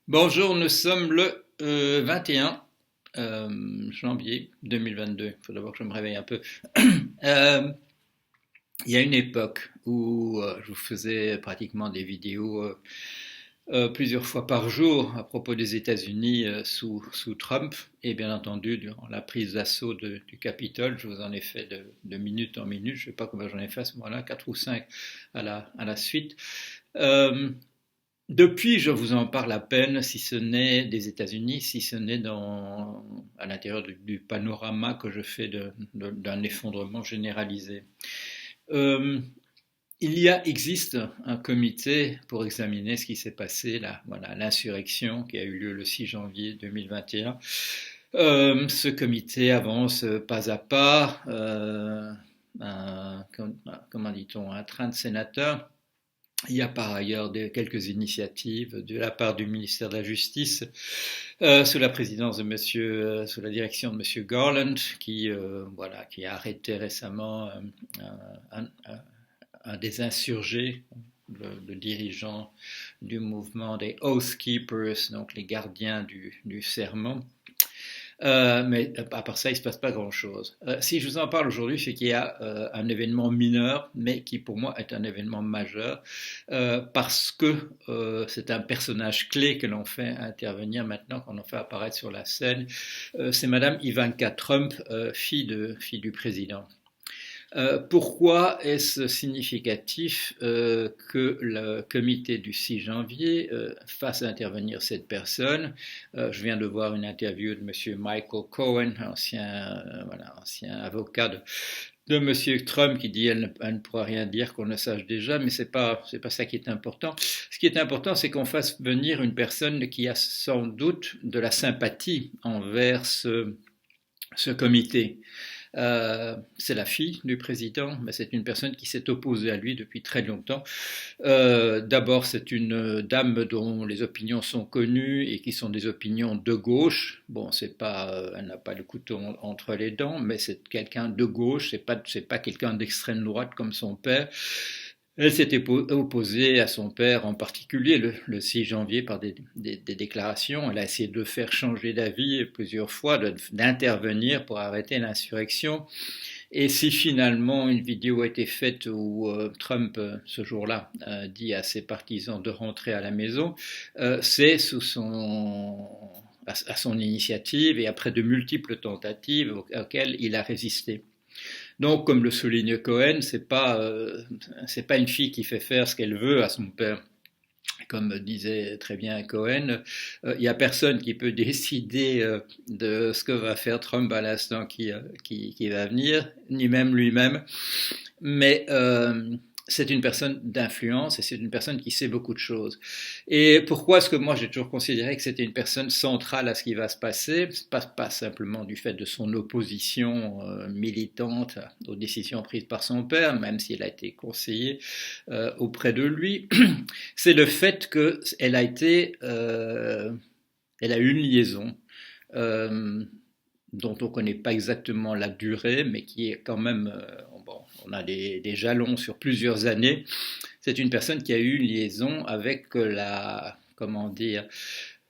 Bonjour, nous sommes le 21 janvier 2022. Il faut d'abord que je me réveille un peu. Euh, il y a une époque où je vous faisais pratiquement des vidéos plusieurs fois par jour à propos des États-Unis sous Trump. Et bien entendu, durant la prise d'assaut du Capitole, je vous en ai fait de minute en minute. Je ne sais pas combien j'en ai fait à ce moment-là, 4 ou 5 à la suite. Euh, Depuis, je vous en parle à peine, si ce n'est des États-Unis, si ce n'est à l'intérieur du panorama que je fais d'un effondrement généralisé. Euh, existe un comité pour examiner ce qui s'est passé, là, voilà, l'insurrection qui a eu lieu le 6 janvier 2021. Ce comité avance pas à pas, comment dit-on, un train de sénateurs. Il y a par ailleurs quelques initiatives de la part du ministère de la Justice sous la présidence de sous la direction de Monsieur Garland, qui a arrêté récemment un des insurgés, le dirigeant du mouvement des Oath Keepers, donc les gardiens du serment. Mais à part ça, il ne se passe pas grand-chose. Si je vous en parle aujourd'hui, c'est qu'il y a un événement mineur, mais qui pour moi est un événement majeur, parce que c'est un personnage clé que l'on fait intervenir maintenant, qu'on en fait apparaître sur la scène. C'est Madame Ivanka Trump, fille du président. Pourquoi est-ce significatif que le comité du 6 janvier fasse intervenir cette personne? Je viens de voir une interview de M. Michael Cohen, ancien avocat de M. Trump, qui dit elle ne pourra rien dire qu'on ne sache déjà, mais c'est pas ça qui est important. Ce qui est important, c'est qu'on fasse venir une personne qui a sans doute de la sympathie envers ce comité. C'est la fille du président, mais c'est une personne qui s'est opposée à lui depuis très longtemps. D'abord, c'est une dame dont les opinions sont connues et qui sont des opinions de gauche. Bon, elle n'a pas le couteau entre les dents, mais c'est quelqu'un de gauche. C'est pas quelqu'un d'extrême droite comme son père. Elle s'était opposée à son père en particulier le 6 janvier par des déclarations. Elle a essayé de le faire changer d'avis plusieurs fois, d'intervenir pour arrêter l'insurrection. Et si finalement une vidéo a été faite où Trump, ce jour-là, dit à ses partisans de rentrer à la maison, c'est à son initiative et après de multiples tentatives auxquelles il a résisté. Donc, comme le souligne Cohen, c'est pas une fille qui fait faire ce qu'elle veut à son père. Comme disait très bien Cohen, il n'y a personne qui peut décider de ce que va faire Trump à l'instant qui va venir, ni même lui-même. Mais c'est une personne d'influence et c'est une personne qui sait beaucoup de choses. Et pourquoi est-ce que moi j'ai toujours considéré que c'était une personne centrale à ce qui va se passer? Pas simplement du fait de son opposition militante aux décisions prises par son père, même s'il a été conseiller auprès de lui, c'est le fait qu'elle elle a eu une liaison euh, dont on ne connaît pas exactement la durée, mais qui est quand même, bon, on a des jalons sur plusieurs années. C'est une personne qui a eu une liaison avec comment dire,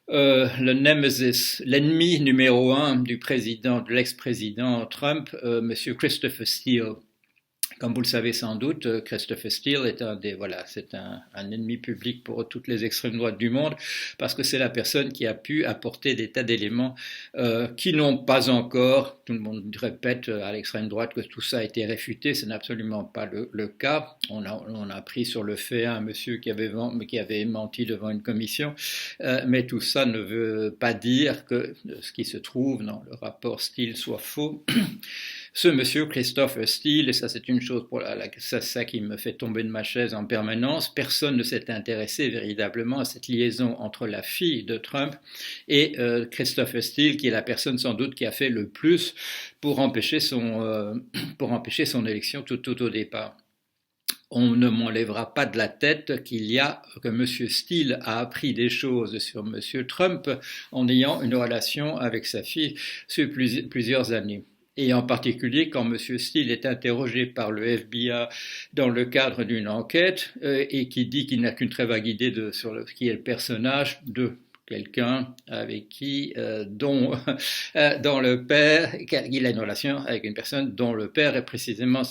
le nemesis, l'ennemi numéro un de l'ex-président Trump, Monsieur Christopher Steele. Comme vous le savez sans doute, Christopher Steele est c'est un ennemi public pour toutes les extrêmes droites du monde, parce que c'est la personne qui a pu apporter des tas d'éléments qui n'ont pas encore, tout le monde répète à l'extrême droite que tout ça a été réfuté, ce n'est absolument pas le cas. On a pris sur le fait un monsieur qui avait menti devant une commission, mais tout ça ne veut pas dire que ce qui se trouve dans le rapport Steele soit faux. Ce monsieur Christopher Steele, et ça c'est une chose c'est ça qui me fait tomber de ma chaise en permanence, personne ne s'est intéressé véritablement à cette liaison entre la fille de Trump et Christopher Steele, qui est la personne sans doute qui a fait le plus pour empêcher pour empêcher son élection tout au départ. On ne m'enlèvera pas de la tête que M. Steele a appris des choses sur M. Trump en ayant une relation avec sa fille sur plusieurs années. Et en particulier quand M. Steele est interrogé par le FBI dans le cadre d'une enquête et qui dit qu'il n'a qu'une très vague idée sur qui est le personnage de quelqu'un avec qui, dont le père, il a une relation avec une personne dont le père est précisément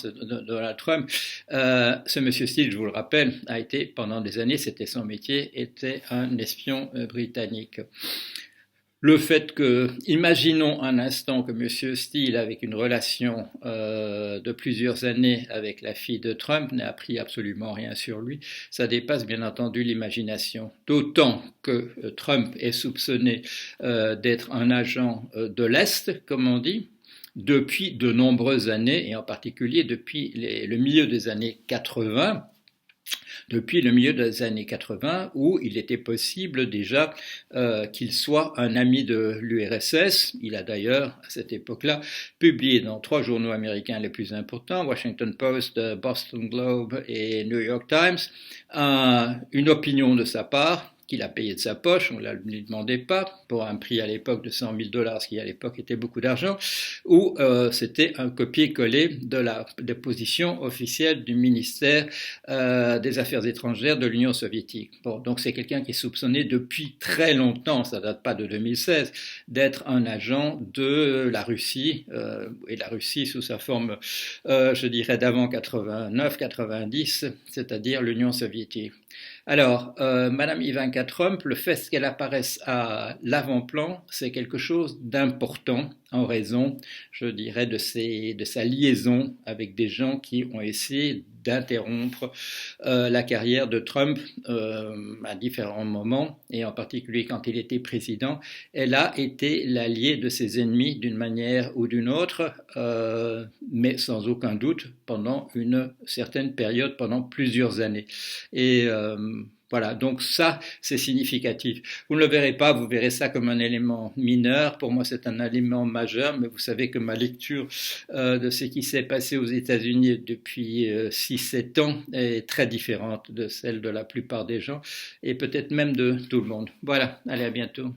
Donald Trump. Ce monsieur Steele, je vous le rappelle, a été pendant des années, c'était son métier, était un espion britannique. Le fait que, imaginons un instant que M. Steele, avec une relation de plusieurs années avec la fille de Trump, n'a appris absolument rien sur lui, ça dépasse bien entendu l'imagination. D'autant que Trump est soupçonné d'être un agent de l'Est, comme on dit, depuis de nombreuses années, et en particulier depuis le milieu des années 80, où il était possible déjà qu'il soit un ami de l'URSS. Il a d'ailleurs, à cette époque-là, publié dans 3 journaux américains les plus importants, Washington Post, Boston Globe et New York Times, une opinion de sa part, qu'il a payé de sa poche, on ne lui demandait pas, pour un prix à l'époque de $100 000, ce qui à l'époque était beaucoup d'argent, où c'était un copier-coller des positions officielles du ministère des Affaires étrangères de l'Union soviétique. Bon, donc c'est quelqu'un qui est soupçonné depuis très longtemps, ça ne date pas de 2016, d'être un agent de la Russie, et la Russie sous sa forme, je dirais, d'avant 89-90, c'est-à-dire l'Union soviétique. Alors, Madame Ivanka Trump, le fait qu'elle apparaisse à l'avant-plan, c'est quelque chose d'important en raison, je dirais, de sa liaison avec des gens qui ont essayé d'interrompre la carrière de Trump à différents moments, et en particulier quand il était président. Elle a été l'alliée de ses ennemis d'une manière ou d'une autre, mais sans aucun doute pendant une certaine période, pendant plusieurs années. Et voilà, donc ça, c'est significatif. Vous ne le verrez pas, vous verrez ça comme un élément mineur. Pour moi, c'est un élément majeur, mais vous savez que ma lecture de ce qui s'est passé aux États-Unis depuis 6-7 ans est très différente de celle de la plupart des gens, et peut-être même de tout le monde. Voilà, allez, à bientôt.